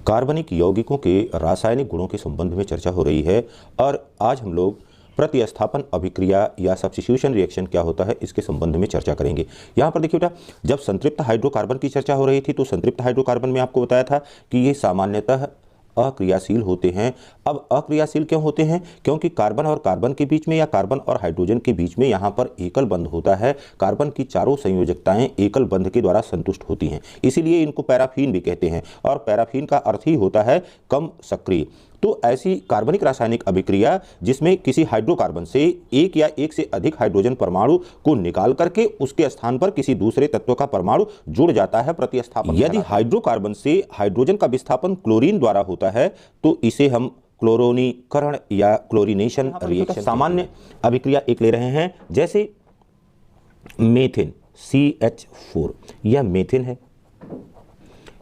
कार्बनिक यौगिकों के रासायनिक गुणों के संबंध में चर्चा हो रही है और आज हम लोग प्रतिस्थापन अभिक्रिया या सब्स्टिट्यूशन रिएक्शन क्या होता है इसके संबंध में चर्चा करेंगे। यहाँ पर देखिए बेटा, जब संतृप्त हाइड्रोकार्बन की चर्चा हो रही थी तो संतृप्त हाइड्रोकार्बन में आपको बताया था कि ये सामान्यतः अक्रियाशील होते हैं। अब अक्रियाशील क्यों होते हैं? क्योंकि कार्बन और कार्बन के बीच में या कार्बन और हाइड्रोजन के बीच में यहाँ पर एकल बंध होता है। कार्बन की चारों संयोजकताएं एकल बंध के द्वारा संतुष्ट होती हैं, इसीलिए इनको पैराफीन भी कहते हैं और पैराफीन का अर्थ ही होता है कम सक्रिय। तो ऐसी कार्बनिक रासायनिक अभिक्रिया जिसमें किसी हाइड्रोकार्बन से एक या एक से अधिक हाइड्रोजन परमाणु को निकाल करके उसके स्थान पर किसी दूसरे तत्व का परमाणु जुड़ जाता है प्रतिस्थापन। यदि हाइड्रोकार्बन से हाइड्रोजन का विस्थापन क्लोरीन द्वारा होता है तो इसे हम क्लोरोनीकरण या क्लोरीनेशन रिएक्शन सामान्य अभिक्रिया एक ले रहे हैं। जैसे मेथेन CH4, यह मेथेन है।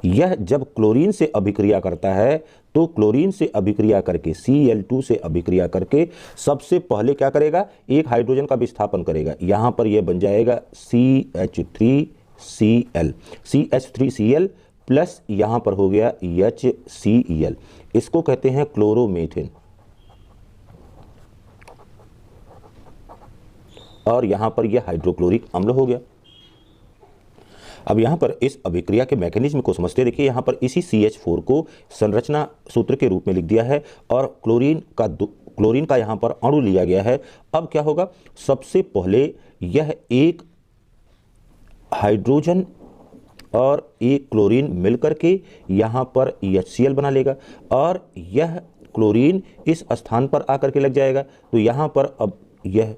यह जब क्लोरीन से अभिक्रिया करता है तो क्लोरीन से अभिक्रिया करके Cl2 से अभिक्रिया करके सबसे पहले क्या करेगा? एक हाइड्रोजन का विस्थापन करेगा। यहां पर यह बन जाएगा CH3Cl, CH3Cl प्लस यहां पर हो गया HCl। इसको कहते हैं क्लोरोमेथेन। और यहां पर यह हाइड्रोक्लोरिक अम्ल हो गया। अब यहाँ पर इस अभिक्रिया के मैकेनिज्म को समझते देखिए, यहाँ पर इसी CH4 को संरचना सूत्र के रूप में लिख दिया है और क्लोरीन का यहाँ पर अणु लिया गया है। अब क्या होगा? सबसे पहले यह एक हाइड्रोजन और एक क्लोरीन मिलकर के यहाँ पर HCl बना लेगा और यह क्लोरीन इस स्थान पर आकर के लग जाएगा। तो यहाँ पर अब यह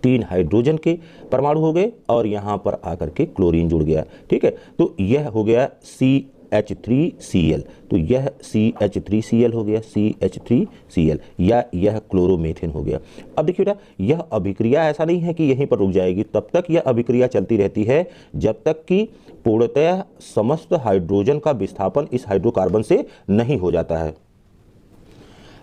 3 हाइड्रोजन के परमाणु हो गए और यहां पर आकर के क्लोरीन जुड़ गया। ठीक है, तो यह हो गया CH3Cl। तो यह CH3Cl हो गया, CH3Cl, या यह क्लोरोमेथेन हो गया। अब देखिए बेटा, यह अभिक्रिया ऐसा नहीं है कि यहीं पर रुक जाएगी, तब तक यह अभिक्रिया चलती रहती है जब तक कि पूर्णतः समस्त हाइड्रोजन का विस्थापन इस हाइड्रोकार्बन से नहीं हो जाता है।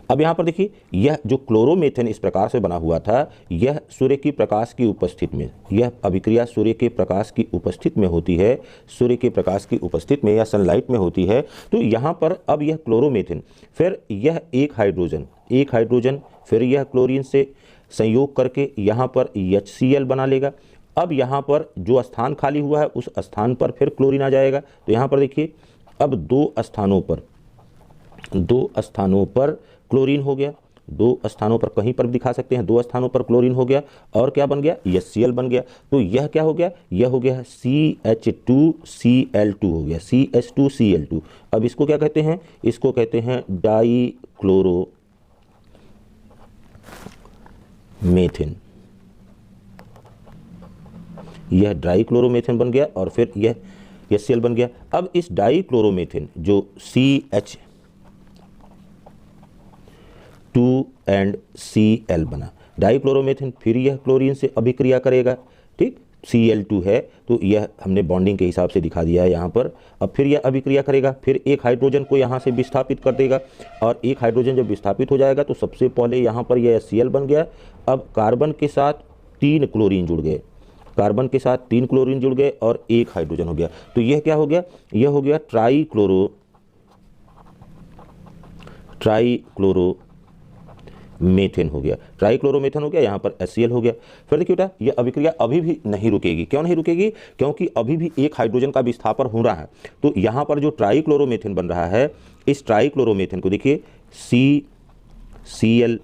अब यहाँ पर देखिए, यह जो क्लोरोमेथेन इस प्रकार से बना हुआ था, यह सूर्य की प्रकाश की उपस्थिति में, यह अभिक्रिया सूर्य के प्रकाश की उपस्थिति में होती है, सूर्य के प्रकाश की उपस्थिति में या सनलाइट में होती है। तो यहाँ पर अब यह क्लोरोमेथेन, फिर यह एक हाइड्रोजन, फिर यह क्लोरीन से संयोग करके यहाँ पर HCl बना लेगा। अब यहाँ पर जो स्थान खाली हुआ है उस स्थान पर फिर क्लोरीन आ जाएगा। तो यहाँ पर देखिए, अब दो स्थानों पर क्लोरीन हो गया, 2 स्थानों पर, कहीं पर भी दिखा सकते हैं, 2 स्थानों पर क्लोरीन हो गया और क्या बन गया? HCl बन गया। तो यह क्या हो गया? यह हो गया CH2Cl2 हो गया, CH2Cl2। अब इसको क्या कहते हैं? इसको कहते हैं डाइक्लोरोमेथेन। यह डाइक्लोरोमेथेन बन गया और फिर यह HCl बन गया। अब इस डाइक्लोरोमेथेन जो CH2 बना, डाइक्लोरोमेथेन, फिर यह क्लोरीन से अभिक्रिया करेगा। ठीक, Cl2 है तो यह हमने बॉन्डिंग के हिसाब से दिखा दिया है यहाँ पर। अब फिर यह अभिक्रिया करेगा, फिर एक हाइड्रोजन को यहाँ से विस्थापित कर देगा और एक हाइड्रोजन जब विस्थापित हो जाएगा तो सबसे पहले यहाँ पर यह HCl बन गया। अब कार्बन के साथ 3 क्लोरीन जुड़ गए, और एक हाइड्रोजन हो गया। तो यह क्या हो गया? यह हो गया ट्राइक्लोरोमेथेन हो गया, यहाँ पर HCl हो गया। फिर देखिए बेटा, यह अभिक्रिया अभी भी नहीं रुकेगी। क्यों नहीं रुकेगी? क्योंकि अभी भी एक हाइड्रोजन का विस्थापन हो रहा है। तो यहाँ पर जो ट्राइक्लोरोमेथेन बन रहा है, इस ट्राइक्लोरोमेथेन को देखिए CCl,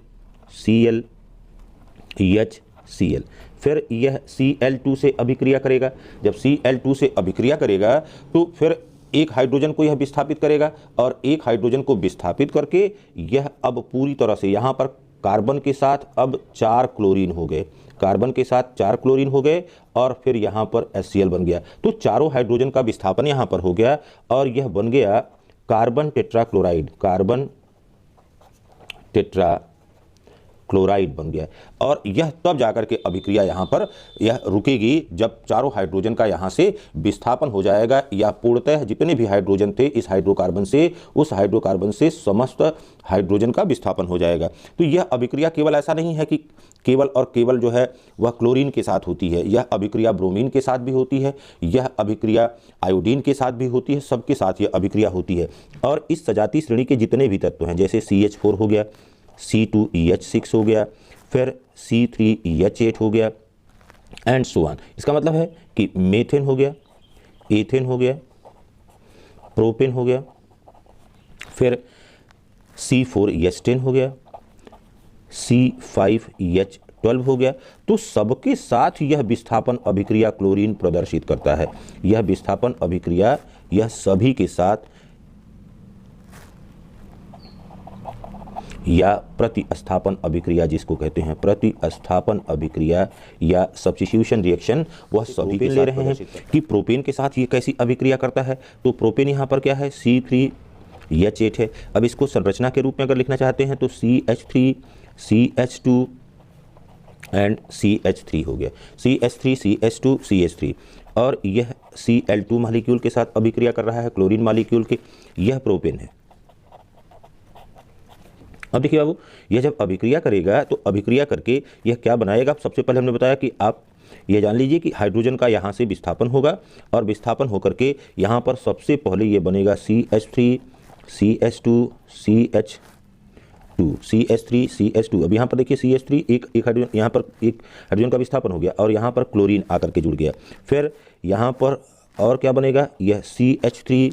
HCl, फिर यह Cl2 से अभिक्रिया करेगा। जब Cl2 से अभिक्रिया करेगा तो फिर एक हाइड्रोजन को यह विस्थापित करेगा और एक हाइड्रोजन को विस्थापित करके यह अब पूरी तरह से यहाँ पर कार्बन के साथ अब 4 क्लोरीन हो गए, और फिर यहाँ पर HCl बन गया। तो चारों हाइड्रोजन का विस्थापन यहाँ पर हो गया और यह बन गया कार्बन क्लोराइड बन गया। और यह तब जाकर के अभिक्रिया यहाँ पर यह रुकेगी जब चारों हाइड्रोजन का यहाँ से विस्थापन हो जाएगा, या पूर्णतः जितने भी हाइड्रोजन थे इस हाइड्रोकार्बन से, उस हाइड्रोकार्बन से समस्त हाइड्रोजन का विस्थापन हो जाएगा। तो यह अभिक्रिया केवल ऐसा नहीं है कि केवल और केवल जो है वह क्लोरीन के साथ होती है, यह अभिक्रिया ब्रोमीन के साथ भी होती है, यह अभिक्रिया आयोडीन के साथ भी होती है, सबके साथ यह अभिक्रिया होती है। और इस सजातीय श्रेणी के जितने भी तत्व हैं, जैसे CH4 हो गया, C2EH6 हो गया, फिर C3EH8 हो गया, एंड सो ऑन। इसका मतलब है कि मेथेन हो गया, एथेन हो गया, प्रोपेन हो गया, फिर C4H10 हो गया, C5H12 हो गया। तो सबके साथ यह विस्थापन अभिक्रिया क्लोरीन प्रदर्शित करता है। यह विस्थापन अभिक्रिया यह सभी के साथ या प्रतिस्थापन अभिक्रिया जिसको कहते हैं, प्रतिस्थापन अभिक्रिया या सब्स्टिट्यूशन रिएक्शन, वह सभी के ले रहे हैं कि प्रोपेन के साथ ये कैसी अभिक्रिया करता है। तो प्रोपेन यहाँ पर क्या है, C3H8 है। अब इसको संरचना के रूप में अगर लिखना चाहते हैं तो CH3 CH2 एंड CH3 हो गया, CH3 CH2 CH3। और यह Cl2 मालिक्यूल के साथ अभिक्रिया कर रहा है, क्लोरीन मालिक्यूल के, यह प्रोपेन है। अब देखिए बाबू, यह जब अभिक्रिया करेगा तो अभिक्रिया करके यह क्या बनाएगा। सबसे पहले हमने बताया कि आप ये जान लीजिए कि हाइड्रोजन का यहाँ से विस्थापन होगा, और विस्थापन होकर के यहाँ पर सबसे पहले ये बनेगा CH3 CH2 CH2 CH3 CH2। अब यहाँ पर देखिए CH3 एक हाइड्रोजन, यहाँ पर एक हाइड्रोजन का विस्थापन हो गया और यहाँ पर क्लोरीन आकर के जुड़ गया। फिर यहाँ पर और क्या बनेगा, यह CH3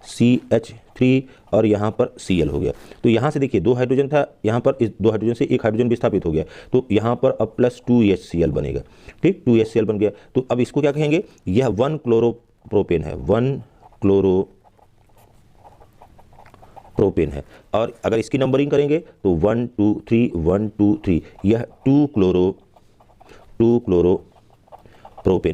CH3 और यहाँ पर Cl हो गया। तो यहाँ से देखिए 2 हाइड्रोजन था, यहाँ पर इस 2 हाइड्रोजन से एक हाइड्रोजन विस्थापित हो गया, तो यहाँ पर अब प्लस 2HCl बनेगा। ठीक, 2HCl बन गया। तो अब इसको क्या कहेंगे, यह 1 क्लोरोप्रोपेन है, 1 क्लोरोप्रोपेन है। और अगर इसकी नंबरिंग करेंगे तो 1 2 3 1 2 3, यह 2 क्लोरोप्रोपेन